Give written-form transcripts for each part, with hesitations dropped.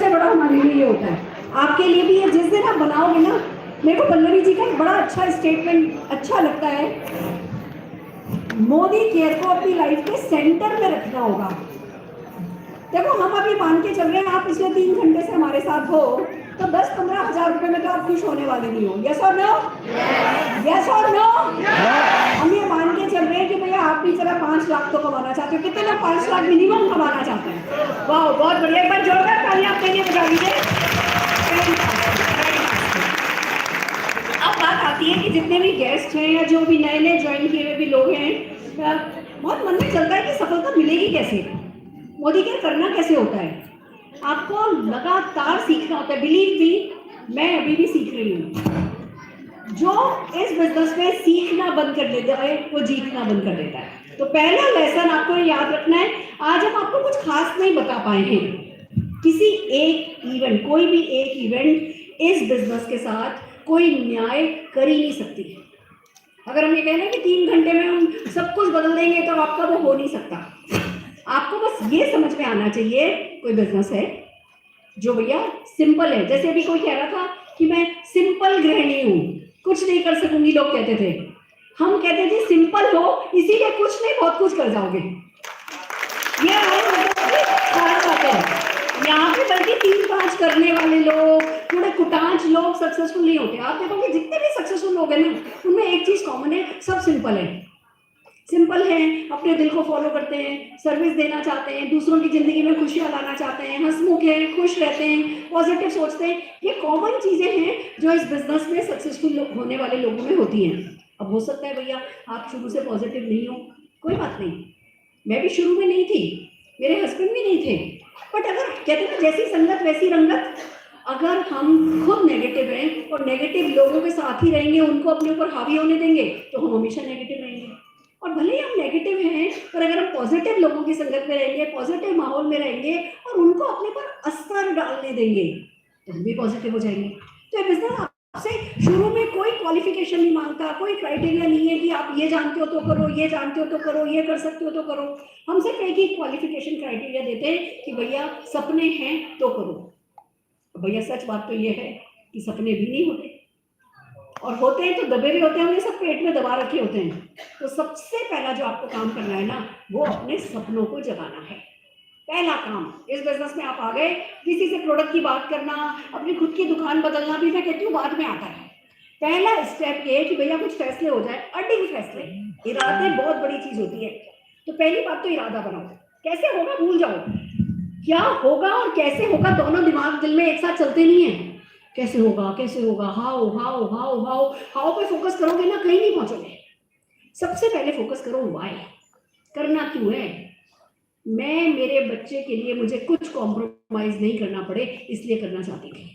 सबसे बड़ा हमारे लिए ये होता है, आपके लिए भी ये जिस दिन आप बनाओगे ना। मेरे को पल्लवी जी का एक बड़ा अच्छा स्टेटमेंट अच्छा लगता है, मोदी केयर को अपनी लाइफ के सेंटर में रखना होगा। देखो हम अभी मान के चल रहे हैं, आप पिछले 3 घंटे से हमारे साथ हो, तो 10-15 हज़ार रुपए में तो आप खुश होने वाले नहीं हो। यस और नो? यस और नो? हम ये मान के चल रहे हैं कि भैया आप भी चला 5 लाख तो कमाना चाहते हो। कितने लोग 5 लाख मिनिमम कमाना चाहते हैं? वाह, बहुत बढ़िया, एक बार जोरदार तालियां आपके लिए बजा दीजिए। अब बात आती है कि जितने भी गेस्ट हैं या जो भी नए नए ज्वाइन किए हुए भी लोग हैं, बहुत मन में चलता है कि सफलता मिलेगी कैसे, मोदी केयर करना कैसे होता है। आपको लगातार सीखना होता है। बिलीव मी, मैं अभी भी सीख रही हूँ। जो इस बिजनेस में सीखना बंद कर देता है वो जीतना बंद कर देता है। तो पहला लेसन आपको याद रखना है, आज हम आपको कुछ खास नहीं बता पाए हैं। किसी एक इवेंट, कोई भी एक इवेंट इस बिजनेस के साथ कोई न्याय कर ही नहीं सकती है। अगर हम ये कह लें कि 3 घंटे में हम सब कुछ बदल देंगे तो आपका वो हो नहीं सकता। आपको बस ये समझ में आना चाहिए, कोई बिजनेस है जो भैया सिंपल है। जैसे अभी कोई कह रहा था कि मैं सिंपल गृहिणी हूँ, कुछ नहीं कर सकूंगी, लोग कहते थे। हम कहते थे सिंपल हो इसीलिए कुछ नहीं बहुत कुछ कर जाओगे। ये हमारी बात है। यहाँ पे बल्कि 3-5 करने वाले लोग, थोड़े कुटांच लोग सक्सेसफुल नहीं होते। आप देखोगे जितने भी सक्सेसफुल लोग हैं ना, उनमें एक चीज कॉमन है, सब सिंपल है। सिंपल हैं, अपने दिल को फॉलो करते हैं, सर्विस देना चाहते हैं, दूसरों की जिंदगी में खुशियां लाना चाहते हैं, हंसमुख हैं, खुश रहते हैं, पॉजिटिव सोचते हैं। ये कॉमन चीजें हैं जो इस बिजनेस में सक्सेसफुल होने वाले लोगों में होती हैं। अब हो सकता है भैया आप शुरू से पॉजिटिव नहीं हो, कोई बात नहीं, मैं भी शुरू में नहीं थी, मेरे हस्बैंड भी नहीं थे, बट अगर कहते हैं जैसी संगत वैसी रंगत, अगर हम खुद नेगेटिव हैं और नेगेटिव लोगों के साथ ही रहेंगे, उनको अपने ऊपर हावी होने देंगे, तो हम हमेशा नेगेटिव रहेंगे। और भले ही हम नेगेटिव हैं, पर अगर हम पॉजिटिव लोगों की संगत में रहेंगे, पॉजिटिव माहौल में रहेंगे और उनको अपने पर असर डालने देंगे, तो हम भी पॉजिटिव हो जाएंगे। तो ये बिजनेस आपसे शुरू में कोई क्वालिफिकेशन नहीं मांगता, कोई क्राइटेरिया नहीं है कि आप ये जानते हो तो करो, ये जानते हो तो करो, ये कर सकते हो तो करो। हम सिर्फ एक ही क्वालिफिकेशन क्राइटेरिया देते हैं कि भैया सपने हैं तो करो। भैया सच बात तो ये है कि सपने भी नहीं होते, और होते हैं तो दबे भी होते हैं, उन्हें सब पेट में दबा रखे होते हैं। तो सबसे पहला जो आपको काम करना है ना, वो अपने सपनों को जगाना है। पहला काम इस बिजनेस में आप आ गए, किसी से प्रोडक्ट की बात करना, अपनी खुद की दुकान बदलना भी मैं कहती हूँ बाद में आता है। पहला स्टेप ये कि भैया कुछ फैसले हो जाए, अडिग फैसले। इरादे बहुत बड़ी चीज होती है। तो पहली बात तो इरादा बनाओ, कैसे होगा भूल जाओ, क्या होगा और कैसे होगा दोनों दिमाग दिल में एक साथ चलते नहीं है। कैसे होगा, कैसे होगा, how how how how how पे फोकस करोगे ना, कहीं नहीं पहुंचोगे। सबसे पहले फोकस करो व्हाई, करना क्यों है। मैं मेरे बच्चे के लिए मुझे कुछ कॉम्प्रोमाइज नहीं करना पड़े, इसलिए करना चाहती थी।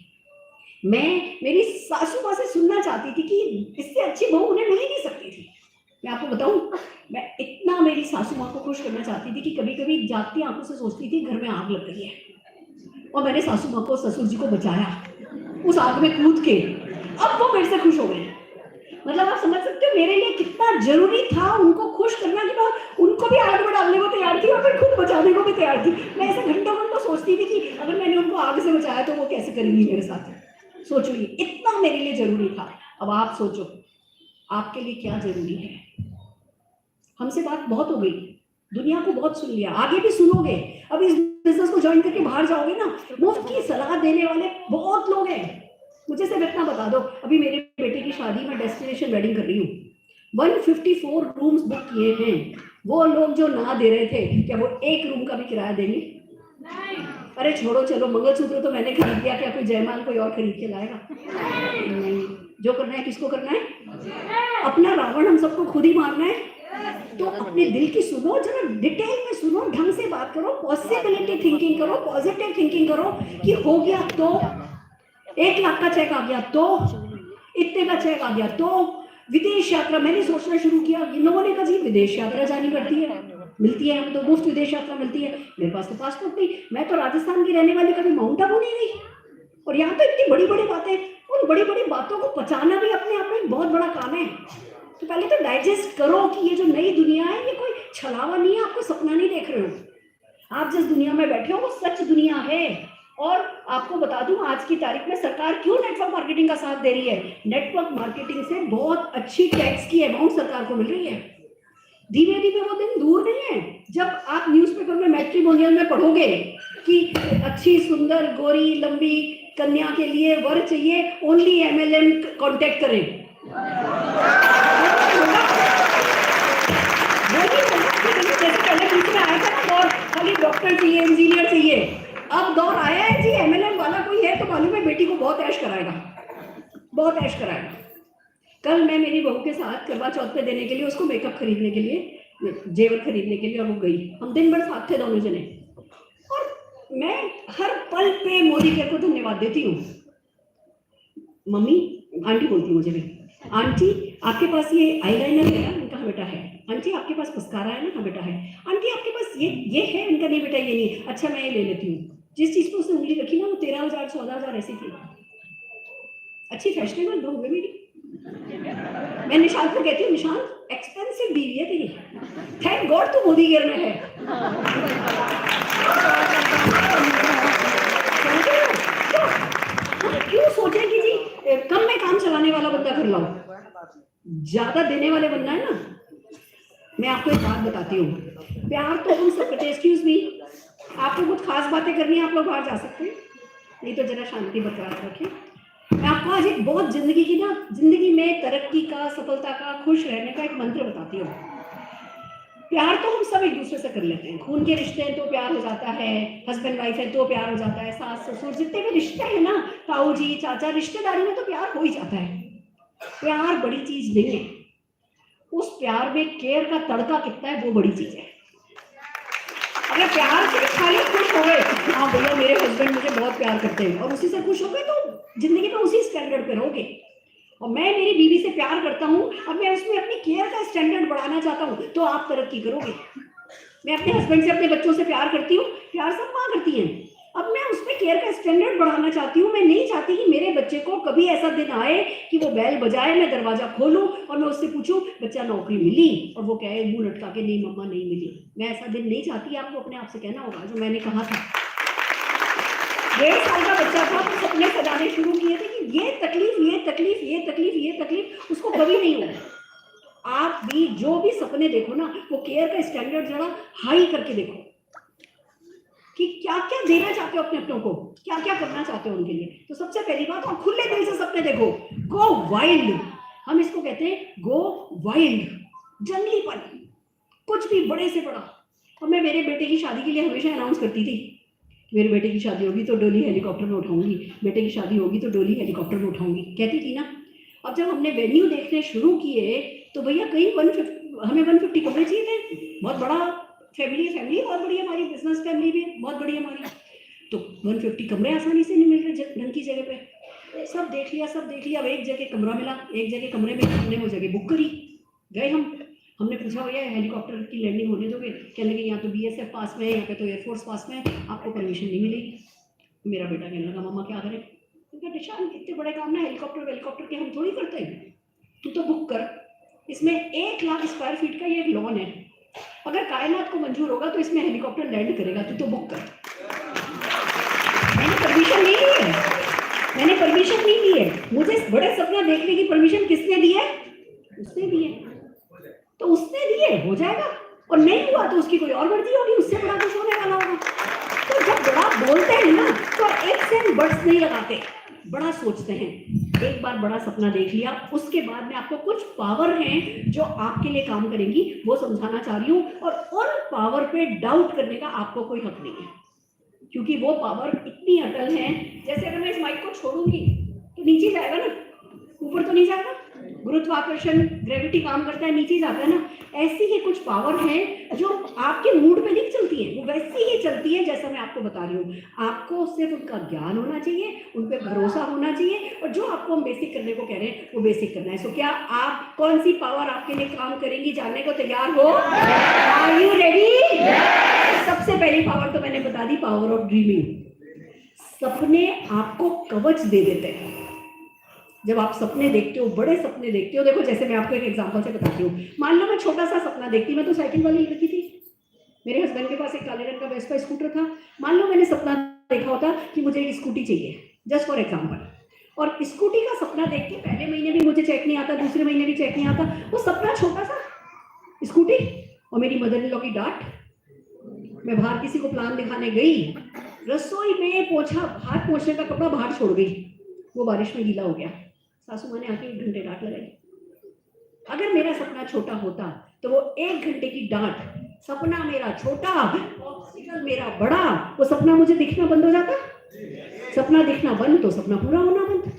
मैं मेरी सासू माँ से सुनना चाहती थी कि इससे अच्छी बहू उन्हें मिल ही नहीं सकती थी। मैं आपको बताऊं, मैं इतना मेरी सासू माँ को खुश करना चाहती थी कि कभी कभी जागती आंखों से सोचती थी घर में आग लग गई है, और मैंने सासू माँ को, ससुर जी को बचाया उस आग में कूद के। अब वो मेरे से खुश हो गए। मतलब आप समझ सकते हो मेरे लिए कितना जरूरी था उनको खुश करना, कि मैं उनको भी आग में डालने को तैयार थी और फिर खुद बचाने को भी तैयार थी। मैं ऐसे घंटों घंटों सोचती थी कि अगर मैंने उनको आग से बचाया तो वो कैसे करेंगी मेरे साथ। सोचो ये इतना मेरे लिए जरूरी था। अब आप सोचो आपके लिए क्या जरूरी है। हमसे बात बहुत हो गई, दुनिया को बहुत सुन लिया, आगे भी सुनोगे। अब इस बिजनेस को ज्वाइन करके बाहर जाओगे ना, मुफ्त की सलाह देने वाले बहुत लोग हैं। मुझे सिर्फ इतना बता दो, अभी मेरे बेटे की शादी में डेस्टिनेशन वेडिंग कर रही हूँ, 154 रूम्स बुक किए हैं। वो लोग जो ना दे रहे थे, क्या वो एक रूम का भी किराया देंगे? अरे छोड़ो, चलो मंगलसूत्र तो मैंने खरीद लिया, क्या कोई जयमाल कोई और खरीद के लाएगा? नहीं। जो करना है किसको करना है? अपना रावण हम सबको खुद ही मारना है। तो अपने दिल की सुनो, जरा डिटेल में सुनो, ढंग से बात करो, पॉसिबिलिटी थिंकिंग करो, पॉजिटिव थिंकिंग करो कि हो गया तो 1 लाख का चेक आ गया तो, इतने का चेक आ गया तो। विदेश यात्रा मैंने सोचना शुरू किया, इन लोगों ने कहा जी विदेश यात्रा जानी पड़ती है, मिलती है, हम तो मुफ्त विदेश यात्रा मिलती है। मेरे पास तो पासपोर्ट नहीं, मैं तो राजस्थान की रहने वाली, कभी माउंट आबू नहीं गई, और यहाँ तो इतनी बड़ी बड़ी बातें, उन बड़ी बड़ी बातों को पचाना भी अपने आप में बहुत बड़ा काम है। तो पहले तो डाइजेस्ट करो कि ये जो नई दुनिया है ये कोई छलावा नहीं है, आपको सपना नहीं देख रहे हो। आप जिस दुनिया में बैठे हो वो सच दुनिया है। और आपको बता दूं आज की तारीख में सरकार क्यों नेटवर्क मार्केटिंग का साथ दे रही है। नेटवर्क मार्केटिंग से बहुत अच्छी टैक्स की अमाउंट सरकार को मिल रही है। धीरे धीरे वो दिन दूर नहीं है जब आप न्यूज़पेपर में मैट्रिमोनियल में पढ़ोगे कि अच्छी सुंदर गोरी लंबी कन्या के लिए वर चाहिए, ओनली MLM कांटेक्ट करें। जैसे पहले बीच में आया था ना दौर, खाली डॉक्टर चाहिए इंजीनियर चाहिए, अब दौर आया है जी MLM वाला कोई है तो मालूम है बेटी को बहुत ऐश कराएगा, बहुत ऐश कराएगा। कल मैं मेरी बहू के साथ करवा चौथ पे देने के लिए, उसको मेकअप खरीदने के लिए, जेवर खरीदने के लिए, और वो गई। हम दिन भर साथ थे दोनों जने, और मैं हर पल पे मोदी केयर को धन्यवाद देती हूँ। मम्मी, आंटी बोलती मुझे भी, आंटी आपके पास ये आईलाइनर है ना? उनका बेटा है। आंटी आपके पास मस्कारा है ना? हाँ बेटा है। आंटी आपके पास ये है? उनका नहीं बेटा ये नहीं। अच्छा मैं ये ले लेती हूँ। जिस चीज पर उसने उंगली रखी ना वो 13,000 14,000 ऐसी थी। अच्छी फैशनेबल बहू है मेरी। मैं निशांत को कहती हूँ, निशांत एक्सपेंसिव बीवी है तेरी, थैंक गॉड तू मोदी केयर में है। क्यों सोचे कि जी कम में काम चलाने वाला बंदा कर लाऊं, ज्यादा देने वाले बनना है ना। मैं आपको एक बात बताती हूँ, प्यार तो हम सब करते हैं। एक्सक्यूज मी, आपको कुछ खास बातें करनी है आप लोग बाहर जा सकते हैं, नहीं तो जरा शांति बरकरार रखें। मैं आपको आज एक बहुत जिंदगी में तरक्की का, सफलता का, खुश रहने का एक मंत्र बताती हूँ। प्यार तो हम सब एक दूसरे से कर लेते हैं, खून के रिश्ते हैं तो प्यार हो जाता है, हस्बैंड वाइफ है तो प्यार हो जाता है, सास ससुर जितने भी रिश्ते हैं ना, ताऊ जी चाचा, रिश्तेदारी में तो प्यार हो ही जाता है। प्यार बड़ी चीज नहीं है, उस प्यार में केयर का तड़का कितना है वो बड़ी चीज है। अगर प्यार से खाली खुश हो गए, हाँ भैया मेरे हस्बैंड मुझे बहुत प्यार करते हैं, और उसी से खुश हो गए तो जिंदगी में उसी स्टैंडर्ड पे रहोगे। और मैं मेरी बीवी से प्यार करता हूँ, अब मैं उसमें अपनी केयर का स्टैंडर्ड बढ़ाना चाहता हूँ तो आप तरक्की करोगे। मैं अपने हस्बैंड से, अपने बच्चों से प्यार करती हूँ, प्यार सब माँ करती हैं, अब मैं उसमें केयर का स्टैंडर्ड बढ़ाना चाहती हूँ। मैं नहीं चाहती कि मेरे बच्चे को कभी ऐसा दिन आए कि वो बैल बजाए, मैं दरवाजा खोलूं और मैं उससे पूछूं बच्चा नौकरी मिली, और वो कहे मुंह लटका के नहीं मम्मा नहीं मिली। मैं ऐसा दिन नहीं चाहती। आपको अपने आप से कहना होगा जो मैंने कहा था। 1.5 साल का बच्चा था तो सपने सजाने शुरू किए थे कि ये तकलीफ ये तकलीफ ये तकलीफ ये तकलीफ उसको कभी नहीं होगा। आप भी जो भी सपने देखो ना, वो केयर का स्टैंडर्ड जरा हाई करके देखो कि क्या क्या देना चाहते हो अपने अपनों को, क्या क्या करना चाहते हो उनके लिए। तो सबसे पहली बात, और खुले दिल से सपने देखो, गो वाइल्ड। हम इसको कहते हैं गो वाइल्ड, जंगलीपन, कुछ भी बड़े से बड़ा। और मैं मेरे बेटे की शादी के लिए हमेशा अनाउंस करती थी, मेरे बेटे की शादी होगी तो डोली हेलीकॉप्टर में उठाऊंगी, बेटे की शादी होगी तो डोली हेलीकॉप्टर में उठाऊंगी, कहती थी ना। अब जब हमने वेन्यू देखने शुरू किए तो भैया कहीं हमें 150 कमरे चाहिए थे। बहुत बड़ा फैमिली बहुत बड़ी, हमारी बिजनेस फैमिली भी बहुत बड़ी हमारी, तो 150 कमरे आसानी से नहीं मिल रहे ढंग की जगह पे। सब देख लिया। अब एक जगह कमरा मिला, एक जगह कमरे में हमने वो जगह बुक करी, गए हमने पूछा भैया हेलीकॉप्टर की लैंडिंग होने दोगे? कहने लगे यहाँ तो BSF पास में है, यहाँ पे तो एयरफोर्स पास में है, आपको परमिशन नहीं मिलेगी। मेरा बेटा कहने लगा मम्मा क्या करें? निशान इतने बड़े काम ना हेलीकॉप्टर के हम थोड़ी करते हैं, तू तो बुक कर। इसमें 1 लाख स्क्वायर फीट का ये एक लॉन है, अगर कायनात को मंजूर होगा तो इसमें हेलीकॉप्टर लैंड करेगा, तू तो बुक कर। मैंने परमिशन नहीं दी है। मुझे बड़े सपना देखने की परमिशन किसने दी है? उसने दी है। तो उसने दिए हो जाएगा, और नहीं हुआ तो उसकी कोई और मर्जी होगी, उससे बड़ा कुछ होने वाला होगा। तो जब बड़ा बोलते हैं ना तो एक से बर्ड्स नहीं लगाते, बड़ा सोचते हैं। एक बार बड़ा सपना देख लिया, उसके बाद में आपको कुछ पावर हैं जो आपके लिए काम करेंगी, वो समझाना चाह रही हूँ। और उन पावर पे डाउट करने का आपको कोई हक नहीं है, क्योंकि वो पावर इतनी अटल है। जैसे अगर मैं इस माइक को छोड़ूंगी तो नीचे जाएगा ना, ऊपर तो नहीं जाएगा। गुरुत्वाकर्षण, ग्रेविटी काम करता है, नीचे जाता है ना। ऐसी ही कुछ पावर है जो आपके मूड पे नहीं चलती है, वो वैसी ही चलती है जैसा मैं आपको बता रही हूँ। आपको सिर्फ उनका ज्ञान होना चाहिए, उन पे भरोसा होना चाहिए, और जो आपको हम बेसिक करने को कह रहे हैं वो बेसिक करना है। सो क्या आप कौन सी पावर आपके लिए काम करेंगी जानने को तैयार हो? Are you ready? सबसे पहली पावर तो मैंने बता दी, पावर ऑफ ड्रीमिंग। सपने आपको कवच दे देते हैं। जब आप सपने देखते हो, बड़े सपने देखते हो, देखो जैसे मैं आपको एक एग्जांपल से बताती हूँ। मान लो मैं छोटा सा सपना देखती, मैं तो साइकिल वाली लड़की थी, मेरे हस्बैंड के पास एक काले रंग का वेस्पा स्कूटर था। मान लो मैंने सपना देखा होता कि मुझे एक स्कूटी चाहिए, जस्ट फॉर एग्जाम्पल, और स्कूटी का सपना देख के पहले महीने भी मुझे चेक नहीं आता, दूसरे महीने भी चेक नहीं आता, वो सपना छोटा सा स्कूटी और मेरी मदर इन लॉ की डांट। मैं बाहर किसी को प्लान दिखाने गई, रसोई में पोछा, हाथ पोछने का कपड़ा बाहर छोड़ गई, वो बारिश में गीला हो गया, सासू माँ ने आके 1 घंटे डांट लगाई। अगर मेरा सपना छोटा होता तो वो 1 घंटे की डांट, सपना मेरा छोटा ऑब्स्टिकल मेरा बड़ा, वो सपना मुझे दिखना बंद हो जाता। सपना दिखना बंद तो सपना पूरा होना बंद।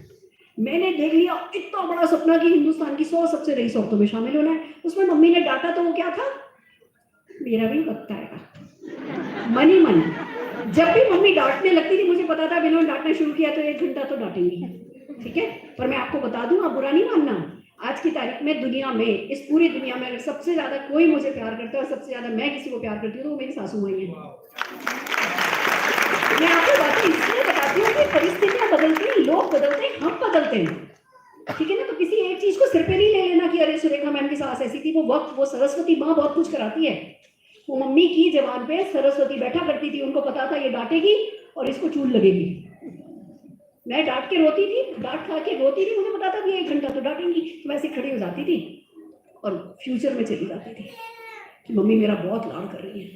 मैंने देख लिया इतना बड़ा सपना कि हिंदुस्तान की 100 सबसे रईस औरतों में शामिल होना है, उसमें मम्मी ने डांटा तो वो क्या था, मेरा भी वक्त आएगा। मन ही मन जब भी मम्मी डांटने लगती थी मुझे पता था बिना डांटना शुरू किया तो 1 घंटा तो डांटेंगी, ठीक है। पर मैं आपको बता दूं, आप बुरा नहीं मानना, आज की तारीख में दुनिया में, इस पूरी दुनिया में अगर सबसे ज्यादा कोई मुझे प्यार करता है और सबसे ज्यादा मैं किसी को प्यार करती हूँ तो वो मेरी सासू माई है। मैं आपको बातें इसलिए बताती हूँ कि परिस्थितियां बदलती हैं, लोग बदलते हैं, हम बदलते हैं, ठीक है ना। तो किसी एक चीज को सिर पे नहीं ले लेना कि अरे सुरेखा मैम की सास ऐसी थी, वो वक्त, वो सरस्वती माँ बहुत कुछ कराती है। वो मम्मी की जबान पे सरस्वती बैठा करती थी, उनको पता था ये डांटेगी और इसको चूल लगेगी। मैं डांट के रोती थी, डांट खा के रोती थी, मुझे पता था कि 1 घंटा तो डांटेंगी, तो वैसे खड़ी हो जाती थी और फ्यूचर में चली जाती थी कि मम्मी मेरा बहुत लाड कर रही है,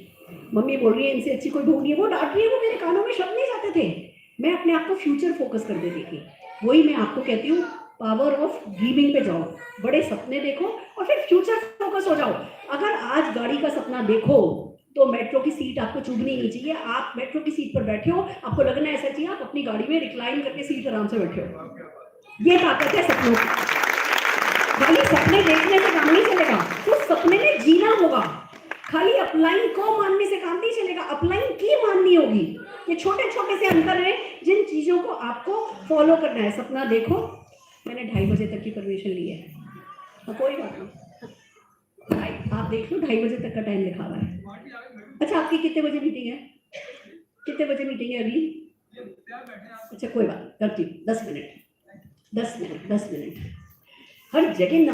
मम्मी बोल रही है इनसे अच्छी कोई बहू नहीं है, वो डांट रही है, वो मेरे कानों में शब्द नहीं जाते थे, मैं अपने आप को फ्यूचर फोकस कर देती थी। वही मैं आपको कहती हूँ, पावर ऑफ ड्रीमिंग पे जाओ, बड़े सपने देखो और फिर फ्यूचर फोकस हो जाओ। अगर आज गाड़ी का सपना देखो तो मेट्रो की सीट आपको चुभनी नहीं चाहिए, आप मेट्रो की सीट पर बैठे हो, आपको लगना ऐसा चाहिए आप अपनी गाड़ी में रिक्लाइन करके सीट आराम से बैठे हो। ये ताकत है सपनों की। खाली सपने देखने से काम नहीं चलेगा, तो सपने में जीना होगा। खाली अपलाइन को मानने से काम नहीं चलेगा, अपलाइन की माननी होगी। ये छोटे छोटे से अंतर है जिन चीजों को आपको फॉलो करना है। सपना देखो, मैंने 2:30 बजे तक की परमिशन ली है, तो कोई बात नहीं, आप देख लो 2:30 बजे तक का टाइम लिखा हुआ है। अच्छा आपकी कितने बजे मीटिंग है, कितने बजे मीटिंग है अभी? अच्छा कोई बात, करती हूँ, 10 मिनट, 10 मिनट, 10 मिनट। हर जगह